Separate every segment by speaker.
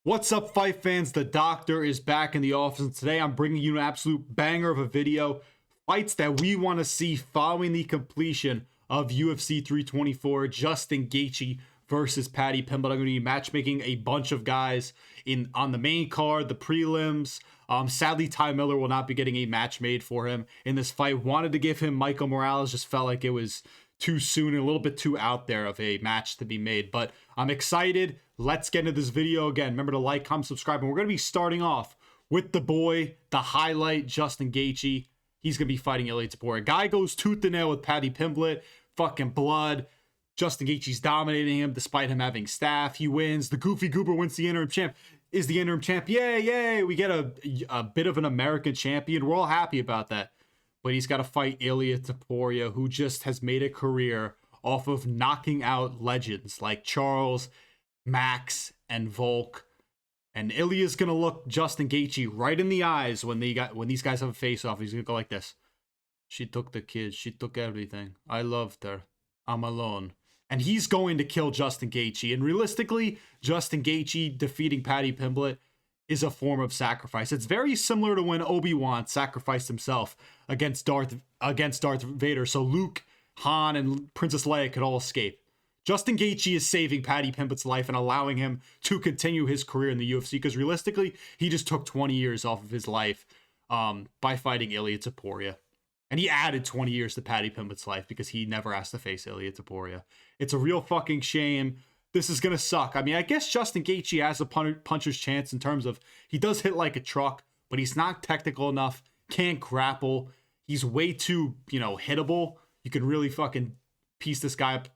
Speaker 1: What's up, fight fans? The doctor is back in the office, and today I'm bringing you an absolute banger of a video. Fights that we want to see following the completion of UFC 324. Justin Gaethje versus Paddy Pimblett. I'm going to be matchmaking a bunch of guys on the main card, the prelims. Sadly, Ty Miller will not be getting a match made for him in this fight. Wanted to give him Michael Morales, just felt like it was too soon and a little bit too out there of a match to be made. But I'm excited. Let's get into this video. Again, remember to like, comment, subscribe. And we're going to be starting off with the boy, the highlight, Justin Gaethje. He's going to be fighting Ilia Topuria. Guy goes tooth and nail with Paddy Pimblett. Fucking blood. Justin Gaethje's dominating him despite him having staff. He wins. The Goofy Goober wins the interim champ. Is the interim champ. Yay, yay. We get a bit of an American champion. We're all happy about that. But he's got to fight Ilia Topuria, who just has made a career off of knocking out legends like Charles, Max, and Volk. And Ilia's gonna look Justin Gaethje right in the eyes when these guys have a face-off. He's gonna go like this. She took the kids. She took everything. I loved her. I'm alone. And he's going to kill Justin Gaethje. And realistically, Justin Gaethje defeating Paddy Pimblett is a form of sacrifice. It's very similar to when Obi-Wan sacrificed himself against Darth Vader, so Luke, Han, and Princess Leia could all escape. Justin Gaethje is saving Paddy Pimblett's life and allowing him to continue his career in the UFC, because realistically, he just took 20 years off of his life by fighting Ilia Topuria. And he added 20 years to Paddy Pimblett's life because he never has to face Ilia Topuria. It's a real fucking shame. This is going to suck. I mean, I guess Justin Gaethje has a puncher's chance in terms of he does hit like a truck, but he's not technical enough, can't grapple. He's way too, hittable. You can really fucking piece this guy up,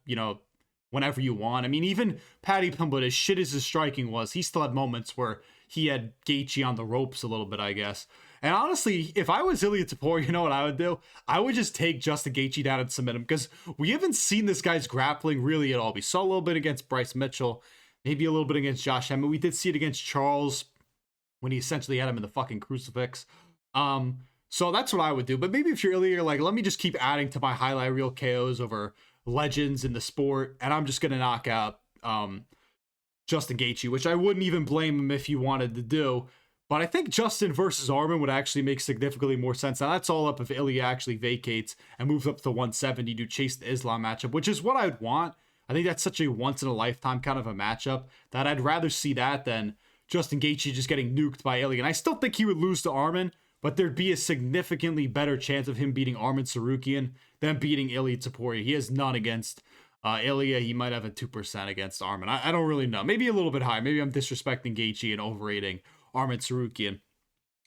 Speaker 1: whenever you want. I mean, even Paddy Pimblett, as shit as his striking was, he still had moments where he had Gaethje on the ropes a little bit, I guess. And honestly, if I was Ilia Topuria, you know what I would do? I would just take Justin Gaethje down and submit him, because we haven't seen this guy's grappling really at all. We saw a little bit against Bryce Mitchell, maybe a little bit against Josh Emmett. We did see it against Charles when he essentially had him in the fucking crucifix. So that's what I would do. But maybe if you're Ilia, like, let me just keep adding to my highlight reel KOs over legends in the sport, and I'm just going to knock out Justin Gaethje, which I wouldn't even blame him if he wanted to do. But I think Justin versus Arman would actually make significantly more sense. Now, that's all up if Ilia actually vacates and moves up to 170 to chase the Islam matchup, which is what I'd want. I think that's such a once-in-a-lifetime kind of a matchup that I'd rather see that than Justin Gaethje just getting nuked by Ilia. And I still think he would lose to Arman, but there'd be a significantly better chance of him beating Arman Tsarukyan than beating Ilia Topuria. He has none against Ilia. He might have a 2% against Arman. I don't really know. Maybe a little bit high. Maybe I'm disrespecting Gaethje and overrating Arman Tsarukyan.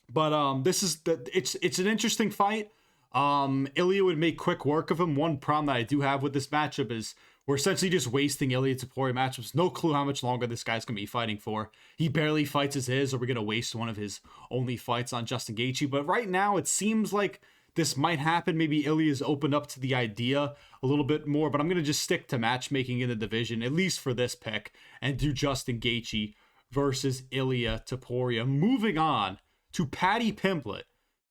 Speaker 1: But it's an interesting fight. Ilia would make quick work of him. One problem that I do have with this matchup is we're essentially just wasting Ilia Topuria matchups. No clue how much longer this guy's going to be fighting for. He barely fights as his. Are we going to waste one of his only fights on Justin Gaethje? But right now, it seems like this might happen. Maybe Ilia's opened up to the idea a little bit more. But I'm going to just stick to matchmaking in the division, at least for this pick, and do Justin Gaethje versus Ilia Topuria. Moving on to Paddy Pimblett.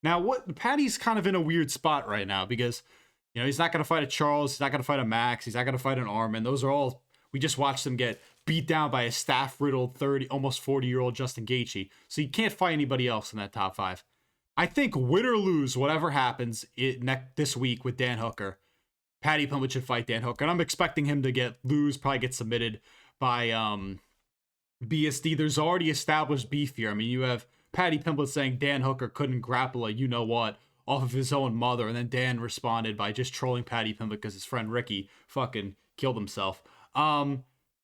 Speaker 1: Now, Paddy's kind of in a weird spot right now because, he's not going to fight a Charles, he's not going to fight a Max, he's not going to fight an Arman. Those are all, we just watched him get beat down by a staff-riddled 30, almost 40-year-old Justin Gaethje. So you can't fight anybody else in that top five. I think win or lose, whatever happens this week with Dan Hooker, Paddy Pimblett should fight Dan Hooker. And I'm expecting him to probably get submitted by BSD. There's already established beef here. I mean, you have Paddy Pimblett saying Dan Hooker couldn't grapple a you-know-what off of his own mother, and then Dan responded by just trolling Paddy Pimblett because his friend Ricky fucking killed himself.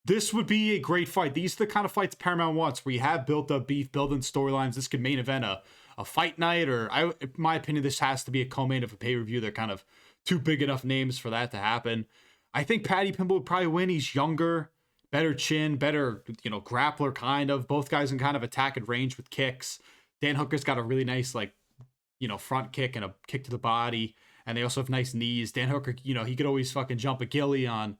Speaker 1: This would be a great fight. These are the kind of fights Paramount wants, where you have built up beef, building storylines. This could main event a fight night, or in my opinion, this has to be a co-main of a pay-per-view. They're kind of two big enough names for that to happen. I think Paddy Pimblett would probably win. He's younger, better chin, better, grappler kind of. Both guys can kind of attack at range with kicks. Dan Hooker's got a really nice, front kick and a kick to the body. And they also have nice knees. Dan Hooker, he could always fucking jump a ghillie on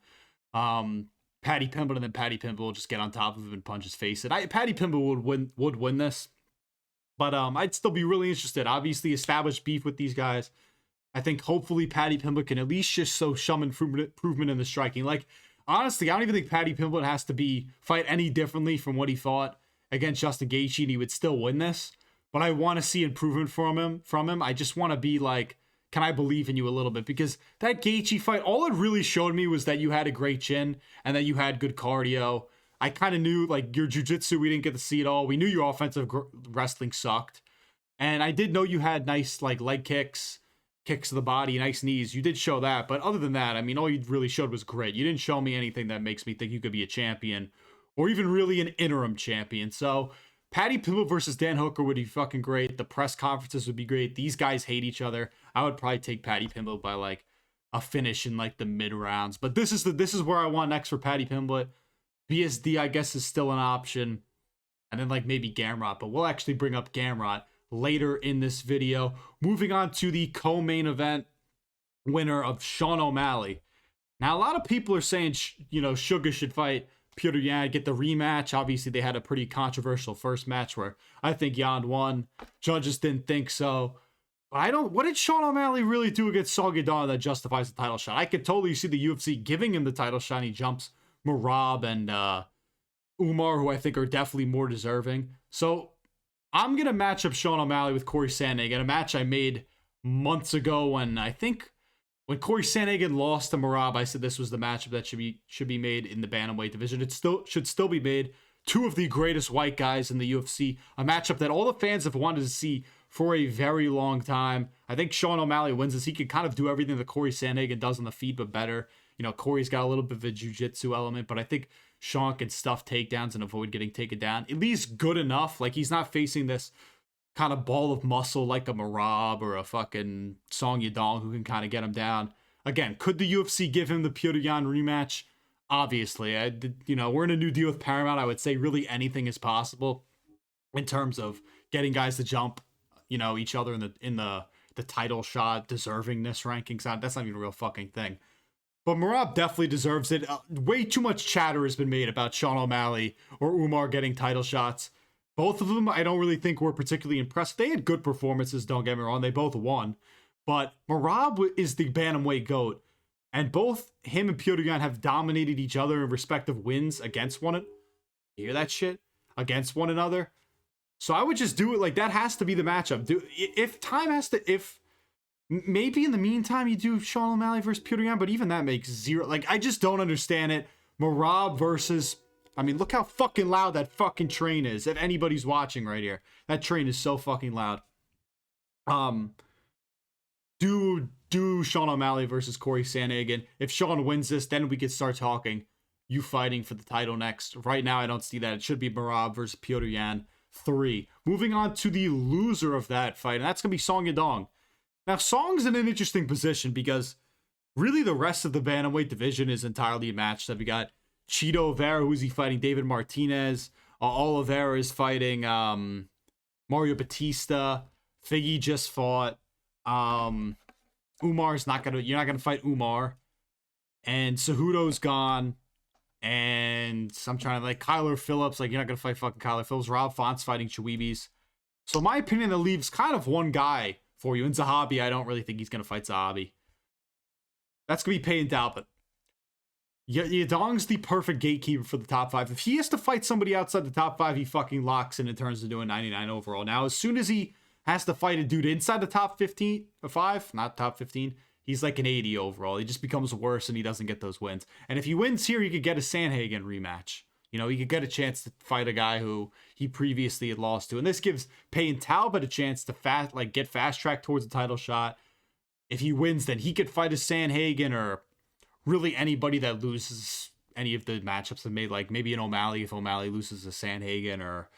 Speaker 1: Paddy Pimblett, and then Paddy Pimblett will just get on top of him and punch his face. And Paddy Pimblett would win this. But I'd still be really interested. Obviously, established beef with these guys. I think hopefully Paddy Pimblett can at least just show some improvement in the striking. Honestly, I don't even think Paddy Pimblett has to fight any differently from what he fought against Justin Gaethje and he would still win this. But I want to see improvement from him. I just want to be like, can I believe in you a little bit? Because that Gaethje fight, all it really showed me was that you had a great chin and that you had good cardio. I kind of knew, like, your jiu-jitsu, we didn't get to see it all. We knew your offensive wrestling sucked. And I did know you had nice, like, leg kicks, kicks to the body, nice knees. You did show that. But other than that, I mean, all you really showed was grit. You didn't show me anything that makes me think you could be a champion or even really an interim champion. So Paddy Pimblett versus Dan Hooker would be fucking great. The press conferences would be great. These guys hate each other. I would probably take Paddy Pimblett by like a finish in like the mid rounds. But this is where I want next for Paddy Pimblett. BSD, I guess, is still an option. And then like maybe Gamrot. But we'll actually bring up Gamrot later in this video. Moving on to the co-main event winner of Sean O'Malley. Now, a lot of people are saying, Sugar should fight Petr Yan, get the rematch. Obviously, they had a pretty controversial first match where I think Yan won. Judges didn't think so. But what did Sean O'Malley really do against Song Yadong that justifies the title shot? I could totally see the UFC giving him the title shot. He jumps Merab and Umar, who I think are definitely more deserving. So I'm going to match up Sean O'Malley with Cory Sandhagen, a match I made months ago when when Cory Sandhagen lost to Merab, I said this was the matchup that should be made in the bantamweight division. It should still be made. Two of the greatest white guys in the UFC, a matchup that all the fans have wanted to see for a very long time. I think Sean O'Malley wins this. He can kind of do everything that Cory Sandhagen does on the feet, but better. Cory's got a little bit of a jiu-jitsu element, but I think Sean can stuff takedowns and avoid getting taken down. At least good enough. Like, he's not facing this kind of ball of muscle like a Merab or a fucking Song Yadong who can kind of get him down. Again, could the UFC give him the Petr Yan rematch? Obviously. We're in a new deal with Paramount. I would say really anything is possible in terms of getting guys to jump, each other in the title shot deservingness rankings. That's not even a real fucking thing. But Merab definitely deserves it. Way too much chatter has been made about Sean O'Malley or Umar getting title shots. Both of them, I don't really think were particularly impressed. They had good performances, don't get me wrong. They both won. But Merab is the bantamweight GOAT. And both him and Petr Yan have dominated each other in respective wins against one another. You hear that shit? Against one another. So I would just do it like that. Has to be the matchup. If maybe in the meantime you do Sean O'Malley versus Petr Yan, but even that makes zero. Like, I just don't understand it. Merab versus... I mean, look how fucking loud that fucking train is. If anybody's watching right here, that train is so fucking loud. Do Sean O'Malley versus Cory Sandhagen. If Sean wins this, then we could start talking. You fighting for the title next. Right now, I don't see that. It should be Merab versus Petr Yan 3. Moving on to the loser of that fight, and that's gonna be Song Yadong. Now, Song's in an interesting position because really the rest of the bantamweight division is entirely matched. So we got Chito Vera, who's he fighting? David Martinez. Oliveira is fighting Mario Batista. Figgy just fought. Umar's you're not gonna fight Umar. And Cejudo's gone. And I'm trying to Kyler Phillips, you're not gonna fight fucking Kyler Phillips. Rob Font's fighting Chiwibis. So in my opinion, that leaves kind of one guy for you. In Zahabi, I don't really think he's gonna fight Zahabi. That's gonna be Payne Talbot. Yadong's the perfect gatekeeper for the top 5. If he has to fight somebody outside the top 5, he fucking locks in terms of doing 99 overall. Now, as soon as he has to fight a dude inside the top 15, or 5, not top 15, he's like an 80 overall. He just becomes worse and he doesn't get those wins. And if he wins here, he could get a Sandhagen rematch. He could get a chance to fight a guy who he previously had lost to. And this gives Payne Talbot a chance to get fast-tracked towards the title shot. If he wins, then he could fight a Sandhagen or really anybody that loses any of the matchups that made, maybe an O'Malley if O'Malley loses to Sandhagen, or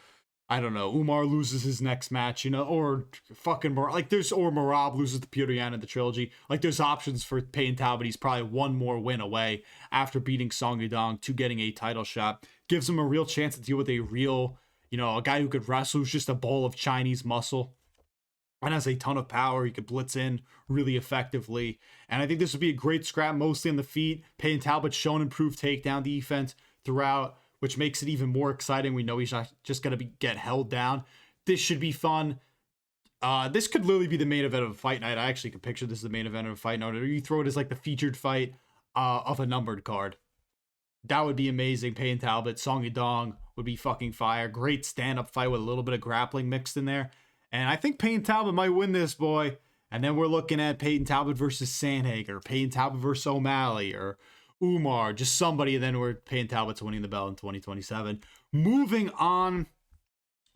Speaker 1: I don't know, Umar loses his next match, or fucking or Merab loses to Petr Yan in the trilogy. There's options for Payne Talbot. He's probably one more win away after beating Song Yadong to getting a title shot. Gives him a real chance to deal with a real, a guy who could wrestle, who's just a ball of Chinese muscle and has a ton of power. He could blitz in really effectively. And I think this would be a great scrap, mostly on the feet. Payne Talbot's shown improved takedown defense throughout, which makes it even more exciting. We know he's not just going to get held down. This should be fun. This could literally be the main event of a fight night. I actually could picture this as the main event of a fight night. Or you throw it as the featured fight of a numbered card. That would be amazing. Payne Talbot, Song Yadong would be fucking fire. Great stand-up fight with a little bit of grappling mixed in there. And I think Payne Talbot might win this, boy. And then we're looking at Payne Talbot versus Sandhagen, or Payne Talbot versus O'Malley, or Umar, just somebody. And then we're Payne Talbot's winning the belt in 2027. Moving on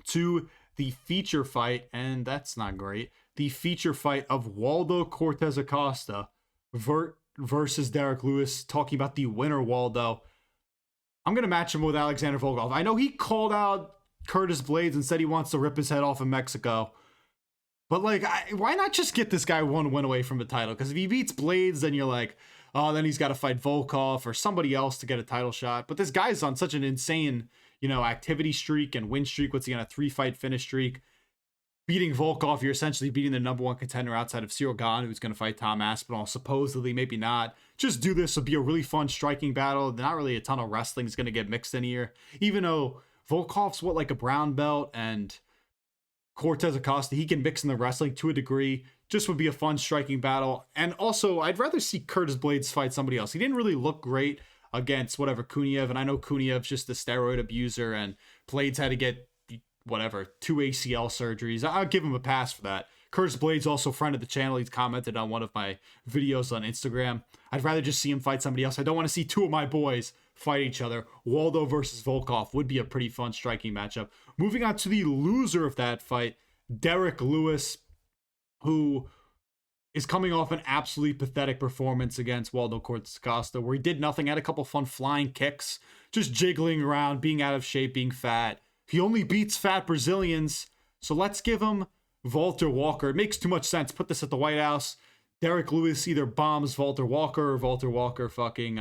Speaker 1: to the feature fight, and that's not great. The feature fight of Waldo Cortes-Acosta versus Derrick Lewis. Talking about the winner, Waldo. I'm going to match him with Alexander Volkov. I know he called out Curtis Blades and said he wants to rip his head off in Mexico. But, like, why not just get this guy one win away from the title? Because if he beats Blades, then you're like, oh, then he's got to fight Volkov or somebody else to get a title shot. But this guy's on such an insane, activity streak and win streak. What's he on, a 3-fight finish streak? Beating Volkov, you're essentially beating the number one contender outside of Cyril Gane, who's going to fight Tom Aspinall. Supposedly, maybe not. Just do this. It'll be a really fun striking battle. Not really a ton of wrestling is going to get mixed in here. Even though Volkov's like a brown belt, and Cortes-Acosta, he can mix in the wrestling to a degree. Just would be a fun striking battle. And also, I'd rather see Curtis Blades fight somebody else. He didn't really look great against Kuniev, and I know Kuniev's just a steroid abuser, and Blades had to get 2 ACL surgeries. I'll give him a pass for that. Curtis Blades, also friend of the channel. He's commented on one of my videos on Instagram. I'd rather just see him fight somebody else. I don't want to see 2 of my boys fight each other. Waldo versus Volkov would be a pretty fun striking matchup. Moving on to the loser of that fight, Derrick Lewis, who is coming off an absolutely pathetic performance against Waldo Cortes-Acosta, where he did nothing, had a couple fun flying kicks, just jiggling around, being out of shape, being fat. He only beats fat Brazilians, so let's give him Walter Walker. It makes too much sense. Put this at the White House. Derrick Lewis either bombs Walter Walker, or Walter Walker fucking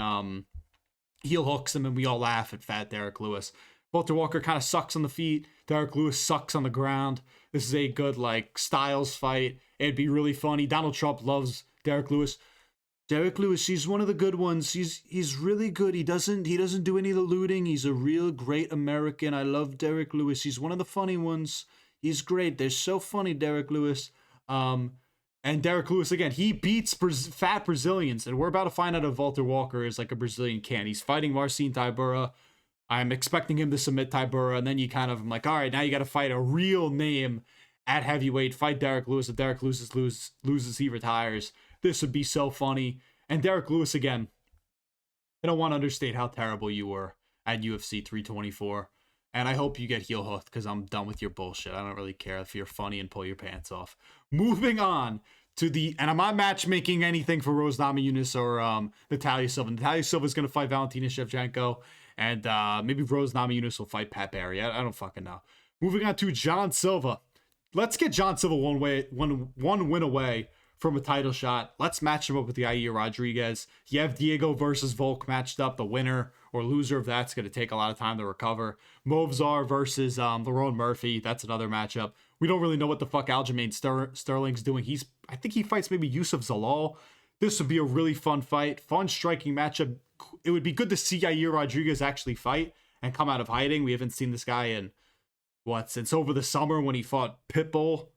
Speaker 1: heel hooks him, and we all laugh at fat Derrick Lewis. Walter Walker kind of sucks on the feet. Derrick Lewis sucks on the ground. This is a good, styles fight. It'd be really funny. Donald Trump loves Derrick Lewis. Derrick Lewis, he's one of the good ones. He's really good. He doesn't do any of the looting. He's a real great American. I love Derrick Lewis. He's one of the funny ones. He's great. They're so funny, Derrick Lewis. And Derrick Lewis, again, he beats fat Brazilians. And we're about to find out if Walter Walker is like a Brazilian can. He's fighting Marcin Tybura. I'm expecting him to submit Tybura. And then you kind of, I'm like, all right, now you got to fight a real name at heavyweight. Fight Derrick Lewis. If Derrick Lewis loses, he retires. This would be so funny. And Derrick Lewis, again, I don't want to understate how terrible you were at UFC 324. And I hope you get heel hooked, because I'm done with your bullshit. I don't really care if you're funny and pull your pants off. Moving on to and I'm not matchmaking anything for Rose Namajunas or Natalia Silva. Natalia Silva is going to fight Valentina Shevchenko. And maybe Rose Namajunas will fight Pat Barry. I don't fucking know. Moving on to John Silva. Let's get John Silva one win away from a title shot. Let's match him up with the Yair Rodriguez. You have Diego versus Volk matched up. The winner or loser of that's going to take a lot of time to recover. Movsar versus Lerone Murphy. That's another matchup. We don't really know what the fuck Aljamain Sterling's doing. I think he fights maybe Yusuf Zalal. This would be a really fun fight. Fun striking matchup. It would be good to see Yair Rodriguez actually fight and come out of hiding. We haven't seen this guy in, since over the summer when he fought Pitbull.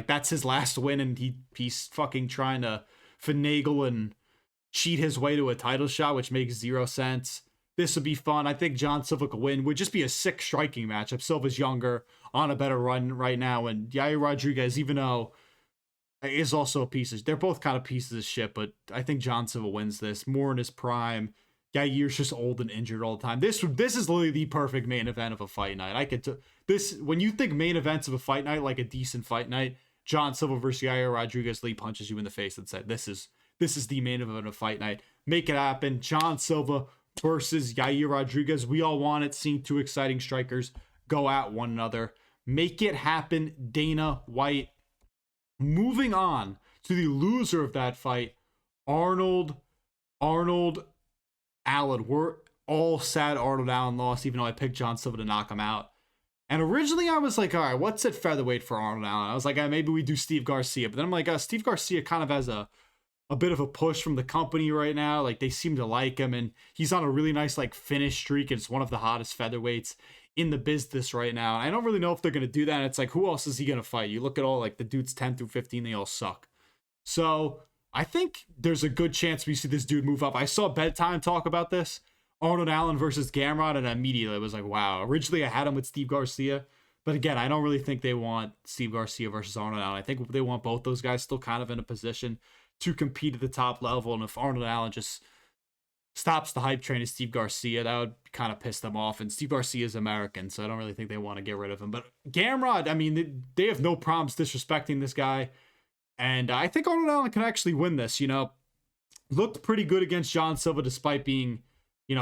Speaker 1: That's his last win, and he's fucking trying to finagle and cheat his way to a title shot, which makes 0 sense. This would be fun. I think John Silva could win. Would just be a sick striking matchup. Silva's younger, on a better run right now, and Yair Rodriguez, even though is also a piece of... They're both kind of pieces of shit, but I think John Silva wins this. More in his prime. Yair's just old and injured all the time. This is literally the perfect main event of a fight night. When you think main events of a fight night, like a decent fight night, John Silva versus Yair Rodriguez, Lee punches you in the face and said, this is the main event of fight night. Make it happen. John Silva versus Yair Rodriguez. We all want it. Seeing 2 exciting strikers go at one another. Make it happen, Dana White. Moving on to the loser of that fight, Arnold Allen. We're all sad Arnold Allen lost, even though I picked John Silva to knock him out. And originally I was like, all right, what's at featherweight for Arnold Allen? I was like, maybe we do Steve Garcia. But then I'm like, Steve Garcia kind of has a bit of a push from the company right now. They seem to like him. And he's on a really nice, finish streak. It's one of the hottest featherweights in the business right now. And I don't really know if they're going to do that. And it's like, who else is he going to fight? You look at all, the dudes 10 through 15, they all suck. So I think there's a good chance we see this dude move up. I saw Bedtime talk about this Arnold Allen versus Gamrot, and immediately it was like, wow. Originally, I had him with Steve Garcia, but again, I don't really think they want Steve Garcia versus Arnold Allen. I think they want both those guys still kind of in a position to compete at the top level, and if Arnold Allen just stops the hype train of Steve Garcia, that would kind of piss them off, and Steve Garcia is American, so I don't really think they want to get rid of him. But Gamrot, I mean, they have no problems disrespecting this guy, and I think Arnold Allen can actually win this, Looked pretty good against John Silva despite being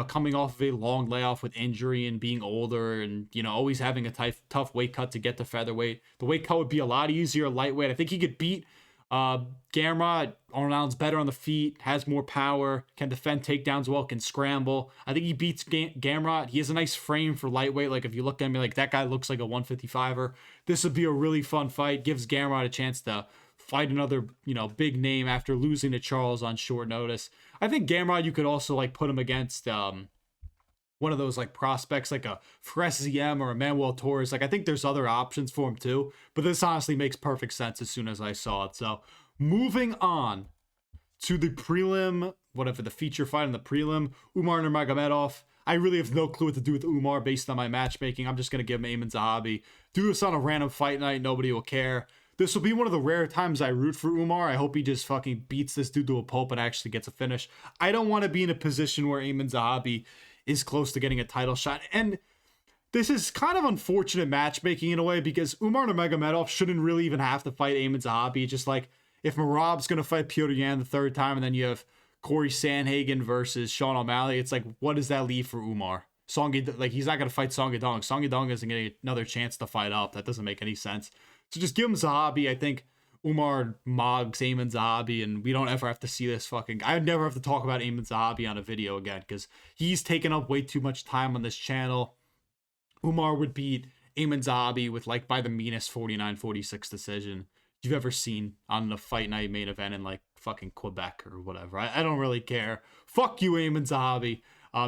Speaker 1: coming off of a long layoff with injury and being older and, always having a tough weight cut to get to featherweight. The weight cut would be a lot easier lightweight. I think he could beat Gamrot. Arnold Allen's better on the feet, has more power, can defend takedowns well, can scramble. I think he beats Gamrot. He has a nice frame for lightweight. Like, if you look at me, like, that guy looks like a 155er. This would be a really fun fight. Gives Gamrot a chance to fight another, big name after losing to Charles on short notice. I think Gamrot, you could also like put him against one of those like prospects like a Fresh ZM or a Manuel Torres. Like, I think there's other options for him too, but this honestly makes perfect sense as soon as I saw it. So moving on to the prelim, the feature fight in the prelim, Umar Nurmagomedov. I really have no clue what to do with Umar based on my matchmaking. I'm just going to give him Ayman Zahabi. Do this on a random fight night. Nobody will care. This will be one of the rare times I root for Umar. I hope he just fucking beats this dude to a pulp and actually gets a finish. I don't want to be in a position where Ayman Zahabi is close to getting a title shot. And this is kind of unfortunate matchmaking in a way, because Umar Nurmagomedov shouldn't really even have to fight Ayman Zahabi. Just like if Merab's going to fight Petr Yan the third time and then you have Cory Sandhagen versus Sean O'Malley, it's like, what does that leave for Umar? He's not going to fight Song Yadong. Song Yadong isn't getting another chance to fight up. That doesn't make any sense. So just give him Zahabi. I think Umar mogs Ayman Zahabi, and we don't ever have to see this fucking... I never have to talk about Ayman Zahabi on a video again, because he's taken up way too much time on this channel. Umar would beat Ayman Zahabi with, like, by the meanest 49-46 decision you've ever seen on the fight night main event in, like, fucking Quebec or whatever. I don't really care. Fuck you, Ayman Zahabi.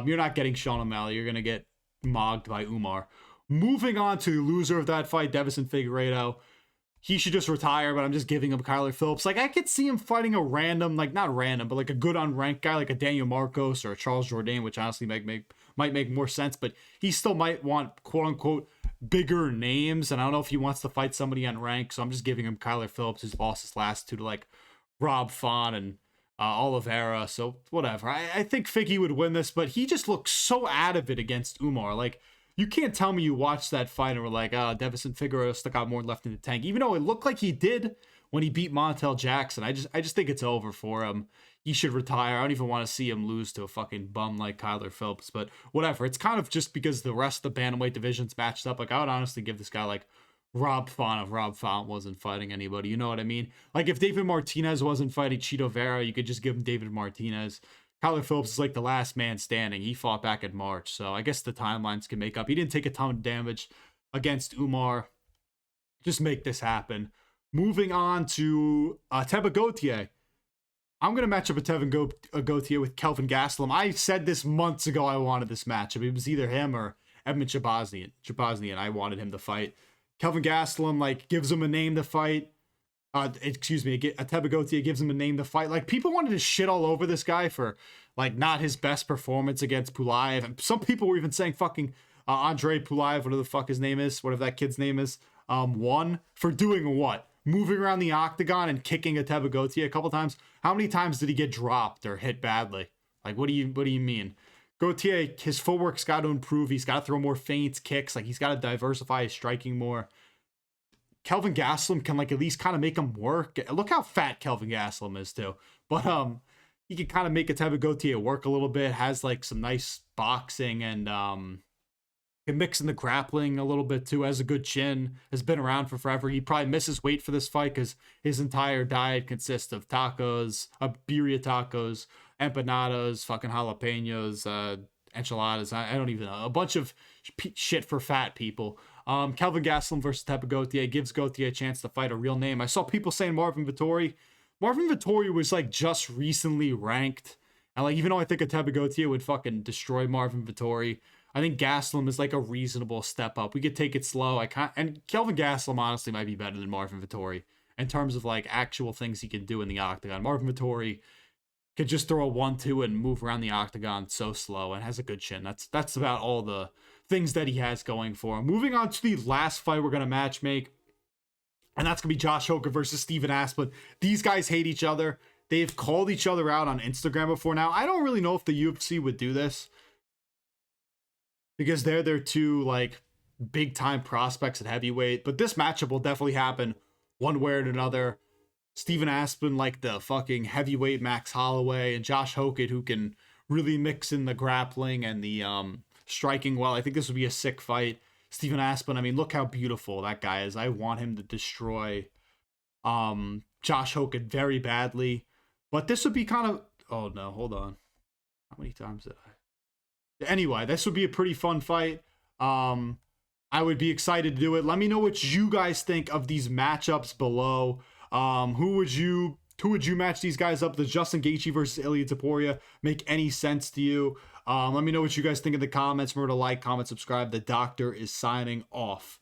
Speaker 1: You're not getting Sean O'Malley. You're going to get mogged by Umar. Moving on to the loser of that fight, Deiveson Figueiredo. He should just retire, but I'm just giving him Kyler Phillips. Like, I could see him fighting a random, like, not random, but like a good unranked guy, like a Daniel Marcos or a Charles Jourdain, which honestly might make more sense, but he still might want, quote-unquote, bigger names, and I don't know if he wants to fight somebody unranked, so I'm just giving him Kyler Phillips, who's lost his last two to, like, Rob Font and Oliveira, so whatever. I think Figgy would win this, but he just looks so out of it against Umar. Like, you can't tell me you watched that fight and were like, Deiveson Figueiredo still got more left in the tank. Even though it looked like he did when he beat Montel Jackson. I just think it's over for him. He should retire. I don't even want to see him lose to a fucking bum like Kyler Phillips. But whatever. It's kind of just because the rest of the bantamweight division's matched up. Like, I would honestly give this guy like Rob Font if Rob Font wasn't fighting anybody. You know what I mean? Like, if David Martinez wasn't fighting Chito Vera, you could just give him David Martinez. Kyler Phillips is like the last man standing. He fought back in March, so I guess the timelines can make up. He didn't take a ton of damage against Umar. Just make this happen. Moving on to Ateba Gautier. I'm going to match up Ateba Gautier with Kelvin Gastelum. I said this months ago I wanted this matchup. It was either him or Edmund Shabazny, and I wanted him to fight. Kelvin Gastelum, like, gives him a name to fight. Ateba Gautier gives him a name to fight. Like, people wanted to shit all over this guy for, like, not his best performance against Pulaev. And some people were even saying fucking Andre Pulaev, whatever the fuck his name is, whatever that kid's name is, won for doing what? Moving around the octagon and kicking Ateba Gautier a couple times. How many times did he get dropped or hit badly? Like, what do you mean? Gautier, his footwork's got to improve. He's got to throw more feints, kicks. Like, he's got to diversify his striking more. Kelvin Gastelum can, like, at least kind of make him work. Look how fat Kelvin Gastelum is too. But he can kind of make Ateba Gautier work a little bit. Has like some nice boxing and can mix in the grappling a little bit too. Has a good chin. Has been around for forever. He probably misses weight for this fight because his entire diet consists of tacos, birria tacos, empanadas, fucking jalapenos, enchiladas. I don't even know. A bunch of shit for fat people. Kelvin Gastelum versus Ateba Gautier gives Gautier a chance to fight a real name. I saw people saying Marvin Vettori. Marvin Vettori was like just recently ranked. And like, even though I think Ateba Gautier would fucking destroy Marvin Vettori, I think Gastelum is like a reasonable step up. We could take it slow. And Kelvin Gastelum honestly might be better than Marvin Vettori in terms of like actual things he can do in the octagon. Marvin Vettori could just throw a 1-2 and move around the octagon so slow, and has a good chin. That's about all the things that he has going for him. Moving on to the last fight we're going to match make, and that's going to be Josh Hokit versus Steven Asplin. These guys hate each other. They've called each other out on Instagram before. Now, I don't really know if the UFC would do this, because they're two, like, big-time prospects at heavyweight. But this matchup will definitely happen one way or another. Steven Asplin, like the fucking heavyweight Max Holloway, and Josh Hokit, who can really mix in the grappling and the striking well. I think this would be a sick fight. Steven Asplin, I mean, look how beautiful that guy is. I want him to destroy Josh Hokit very badly. But this would be kind of... Oh, no, hold on. How many times did I... Anyway, this would be a pretty fun fight. I would be excited to do it. Let me know what you guys think of these matchups below. Who would you match these guys up? Does Justin Gaethje versus Ilia Topuria make any sense to you? Let me know what you guys think in the comments. Remember to like, comment, subscribe. The doctor is signing off.